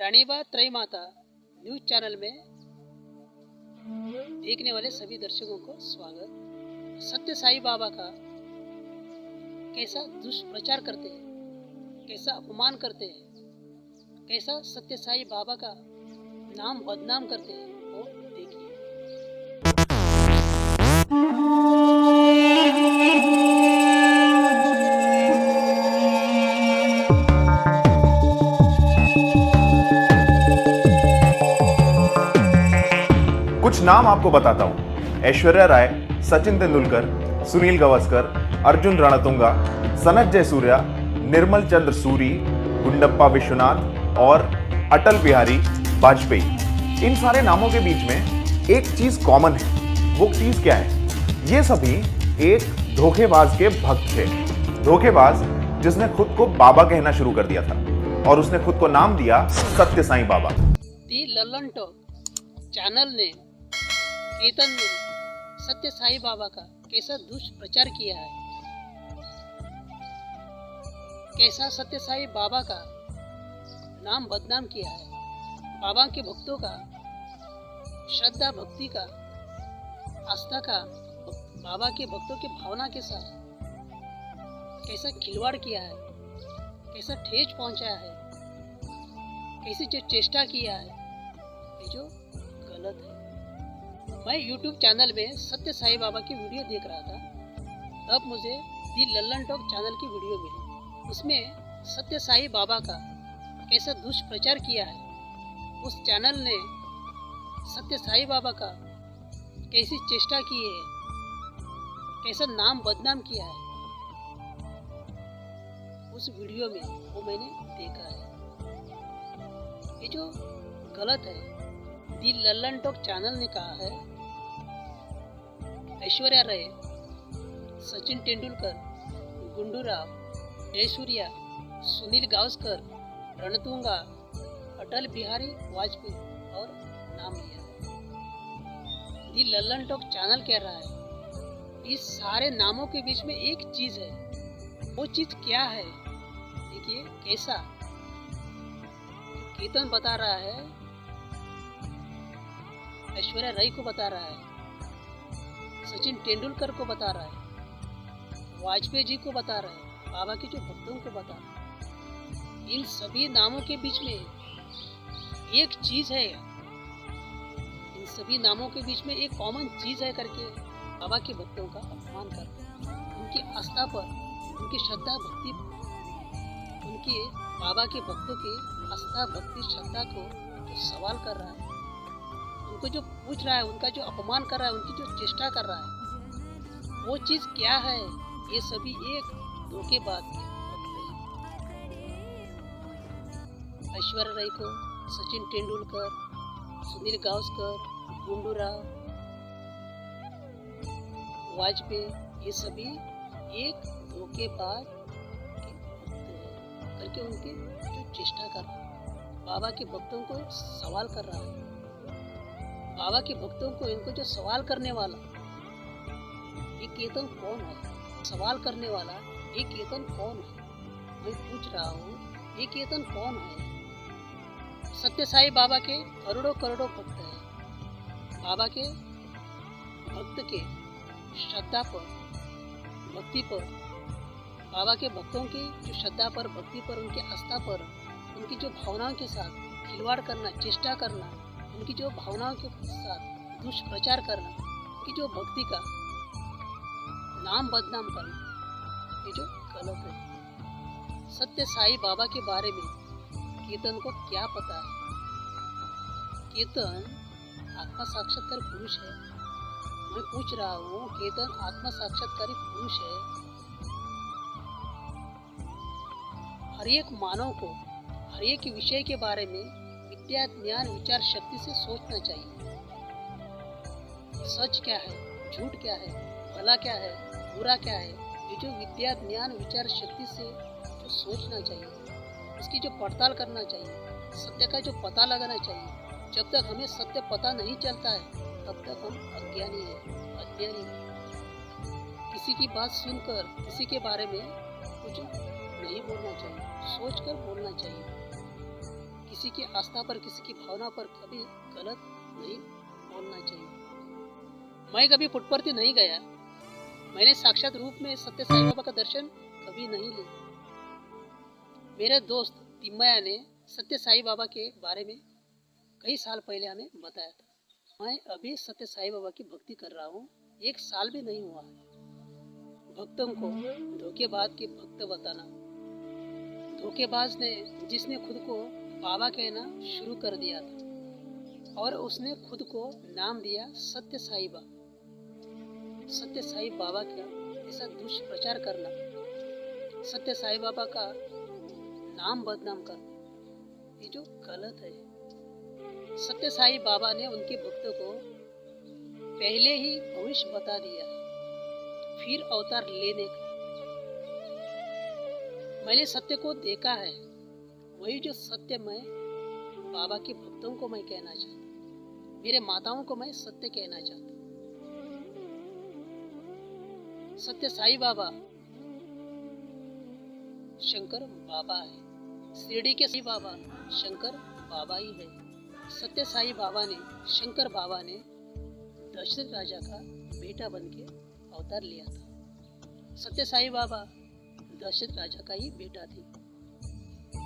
रानीबा त्रय माता news channel में देखने वाले सभी दर्शकों को स्वागत। सत्य साई बाबा का कैसा दुष्प्रचार करते हैं, कैसा अपमान करते हैं, कैसा सत्य साई बाबा का नाम बदनाम करते हैं, वो देखिए। कुछ नाम आपको बताता हूं। ऐश्वर्या राय, सचिन तेंदुलकर, सुनील गावस्कर, अर्जुन रणतुंगा, सनत जयसूर्या, निर्मल चंद्र सूरी, गुंडप्पा विश्वनाथ और अटल बिहारी वाजपेयी। इन सारे नामों के बीच में एक चीज कॉमन है। वो चीज क्या है? ये सभी एक धोखेबाज के भक्त थे। धोखेबाज जिसने खुद को बाबा कहना शुरू कर दिया था और उसने खुद को नाम दिया सत्य साईं बाबा। दी लल्लन टॉक चैनल ने केतन ने सत्य साई बाबा का कैसा दुष्प्रचार किया है, कैसा सत्य साई बाबा का नाम बदनाम किया है, बाबा के भक्तों का श्रद्धा भक्ति का आस्था का बाबा के भक्तों की भावना के साथ कैसा खिलवाड़ किया है, कैसा ठेस पहुंचाया है, कैसी जो चेष्टा किया है, ये जो गलत है। मैं YouTube चैनल में सत्य साई बाबा की वीडियो देख रहा था, तब मुझे दी लल्लन टॉक चैनल की वीडियो मिली। उसमें सत्य साई बाबा का कैसा दुष्प्रचार किया है, उस चैनल ने सत्य साई बाबा का कैसी चेष्टा की है, कैसा नाम बदनाम किया है, उस वीडियो में वो मैंने देखा है। ये जो गलत है, दी लल्लन टॉक चैनल ने कहा है ऐश्वर्या राय, सचिन तेंदुलकर, गुंडूराव, जयसूर्या, सुनील गावस्कर, रणतुंगा, अटल बिहारी वाजपेयी और नाम लिया है। दी लल्लन टॉक चैनल कह रहा है इस सारे नामों के बीच में एक चीज है। वो चीज क्या है? देखिए कैसा केतन बता रहा है, ऐश्वर्या राय को बता रहा है, सचिन तेंदुलकर को बता रहा है, वाजपेयी जी को बता रहा है, बाबा के जो भक्तों को बता रहा है। इन सभी नामों के बीच में एक चीज है, इन सभी नामों के बीच में एक कॉमन चीज है करके बाबा के भक्तों का अपमान करते हैं। उनकी आस्था पर, उनकी श्रद्धा भक्ति पर, उनके बाबा के भक्तों की आस्था भक्ति श्रद्धा को जो सवाल कर रहा है, उनको जो पूछ रहा है, उनका जो अपमान कर रहा है, उनकी जो चेष्टा कर रहा है, वो चीज क्या है? ये सभी एक धोखेबाज के भक्त हैं। ऐश्वर्या राय को, सचिन तेंदुलकर, सुनील गावस्कर, गुंडूराव, वाजपेयी, ये सभी एक धोखेबाज के भक्त हैं करके उनकी जो चेष्टा कर रहा है, बाबा के भक्तों को सवाल कर रहा है। बाबा के भक्तों को इनको जो सवाल करने वाला ये केतन कौन है? सवाल करने वाला ये केतन कौन है? मैं पूछ रहा हूँ, ये केतन कौन है? सत्य साई बाबा के करोड़ों करोड़ों भक्त हैं। बाबा के भक्त के श्रद्धा पर, भक्ति पर, बाबा के भक्तों की जो श्रद्धा पर, भक्ति पर, उनकी आस्था पर, उनकी जो भावनाओं के साथ खिलवाड़ करना, चेष्टा करना, उनकी जो भावनाओं के साथ दुष्प्रचार करना, उनकी जो भक्ति का नाम बदनाम करना, ये जो गलत है। सत्य साई बाबा के बारे में केतन को क्या पता है? केतन आत्मा साक्षात्कार पुरुष है। मैं पूछ रहा हूँ, केतन आत्मा साक्षात्कारी पुरुष है। हर एक मानव को हर एक विषय के बारे में विद्या ज्ञान विचार शक्ति से सोचना चाहिए। सच क्या है, झूठ क्या है, भला क्या है, बुरा क्या है, ये जो विद्या ज्ञान विचार शक्ति से जो सोचना चाहिए, उसकी जो पड़ताल करना चाहिए, सत्य का जो पता लगाना चाहिए। जब तक हमें सत्य पता नहीं चलता है, तब तक हम अज्ञानी हैं, अज्ञानी हैं। किसी की बात सुनकर किसी के बारे में कुछ नहीं बोलना चाहिए, सोचकर बोलना चाहिए। किसी की आस्था पर, किसी की भावना पर कभी गलत नहीं बोलना चाहिए। मैं कभी पुट्टपर्थी नहीं गया, मैंने साक्षात रूप में सत्य साई बाबा का दर्शन कभी नहीं लिया। मेरे दोस्त तिम्मया ने सत्य साई बाबा के बारे में कई साल पहले हमें बताया था। मैं अभी सत्य साई बाबा की भक्ति कर रहा हूँ, 1 साल भी नहीं हुआ है। भक्तों को धोखेबाज के भक्त बताना, धोखेबाज ने जिसने खुद को बाबा कहना शुरू कर दिया था और उसने खुद को नाम दिया सत्य साई बाबा। सत्य साई बाबा का ऐसा दुष्प्रचार करना, सत्य साई बाबा का नाम बदनाम करना, ये जो गलत है। सत्य साई बाबा ने उनके भक्तों को पहले ही भविष्य बता दिया है, फिर अवतार लेने का। मैंने सत्य को देखा है, वही जो सत्य मैं बाबा के भक्तों को मैं कहना चाहता हूँ, मेरे माताओं को मैं सत्य कहना चाहता हूँ। सत्य साई बाबा शंकर बाबा है, शिरडी के साई बाबा शंकर बाबा ही है। सत्य साई बाबा ने, शंकर बाबा ने दशरथ राजा का बेटा बनके अवतार लिया था। सत्य साई बाबा दशरथ राजा का ही बेटा थे।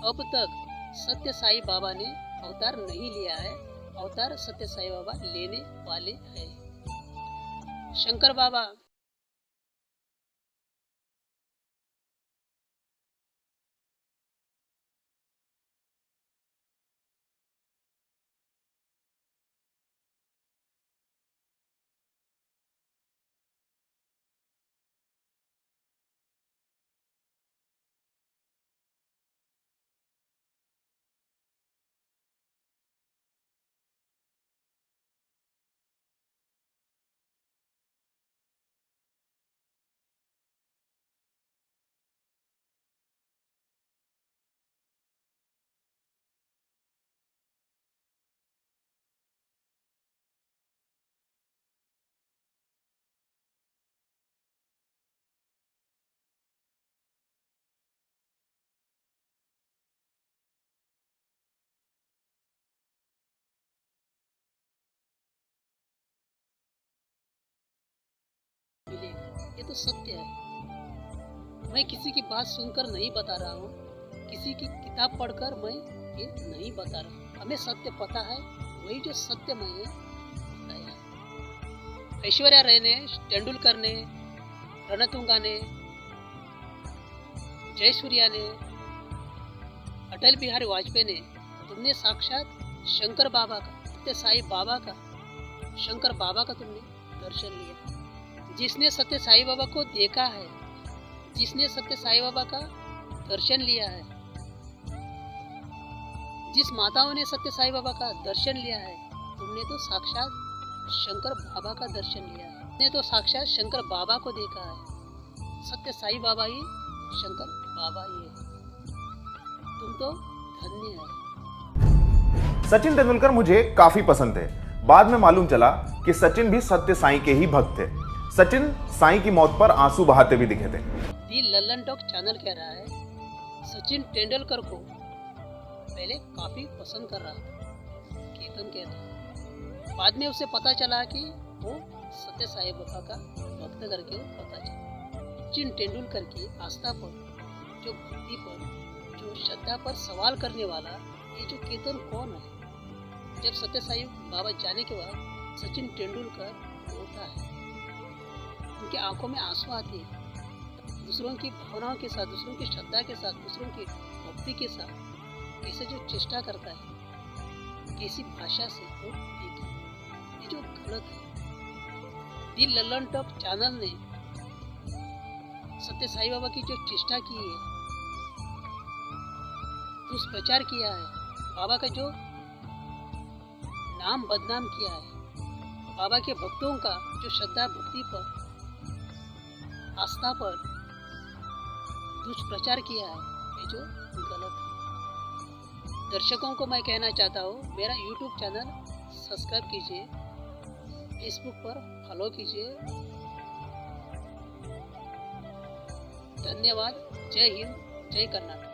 अब तक सत्य साई बाबा ने अवतार नहीं लिया है, अवतार सत्य साई बाबा लेने वाले हैं। शंकर बाबा मिलेगा, ये तो सत्य है। मैं किसी की बात सुनकर नहीं बता रहा हूँ, किसी की किताब पढ़कर मैं ये नहीं बता रहा हूँ। हमें सत्य पता है, वही जो सत्य मैंने बताया। ऐश्वर्या राय ने, तेंदुलकर ने, रणतुंगा ने, जयसूर्या ने, अटल बिहारी वाजपेयी ने, तुमने साक्षात शंकर बाबा का, सत्य साई बाबा का, शंकर बाबा का तुमने दर्शन लिया। जिसने सत्य साई बाबा को देखा है, जिसने सत्य साई बाबा का दर्शन लिया है, जिस माताओं ने सत्य साई बाबा का दर्शन लिया है, तुमने तो साक्षात शंकर बाबा का दर्शन लिया है, तुमने तो साक्षात शंकर बाबा को देखा है। सत्य साई बाबा ही शंकर बाबा ही है। तुम तो धन्य है। सचिन तेंदुलकर मुझे काफी पसंद थे। बाद में मालूम चला कि सचिन भी सत्य साई के ही भक्त थे। सचिन साई की मौत पर आंसू बहाते भी दिखे थे। दी लल्लन टॉक चैनल कह रहा है, सचिन तेंदुलकर को पहले काफी पसंद कर रहा था, कीर्तन कहता। बाद में उसे पता चला कि वो सत्य साई बाबा का भक्त करके पता चला। सचिन तेंदुलकर की आस्था पर, जो भक्ति पर, जो श्रद्धा पर सवाल करने वाला ये जो कीर्तन कौन है? जब सत्य साई बाबा जाने के बाद सचिन तेंदुलकर रोता है, उनकी आंखों में आंसू आते हैं। दूसरों की भावनाओं के साथ, दूसरों की श्रद्धा के साथ, दूसरों की भक्ति के साथ कैसे जो चेष्टा करता है, कैसी भाषा से वो देखे, ये जो गलत है। दी लल्लन टॉप चैनल ने सत्य साई बाबा की जो चेष्टा की है, दुष्प्रचार किया है, बाबा का जो नाम बदनाम किया है, बाबा के भक्तों का जो श्रद्धा भक्ति पर, आस्था पर दुष्प्रचार किया है, ये जो गलत है। दर्शकों को मैं कहना चाहता हूँ, मेरा YouTube चैनल सब्सक्राइब कीजिए, फेसबुक पर फॉलो कीजिए। धन्यवाद। जय हिंद, जय कर्नाटक।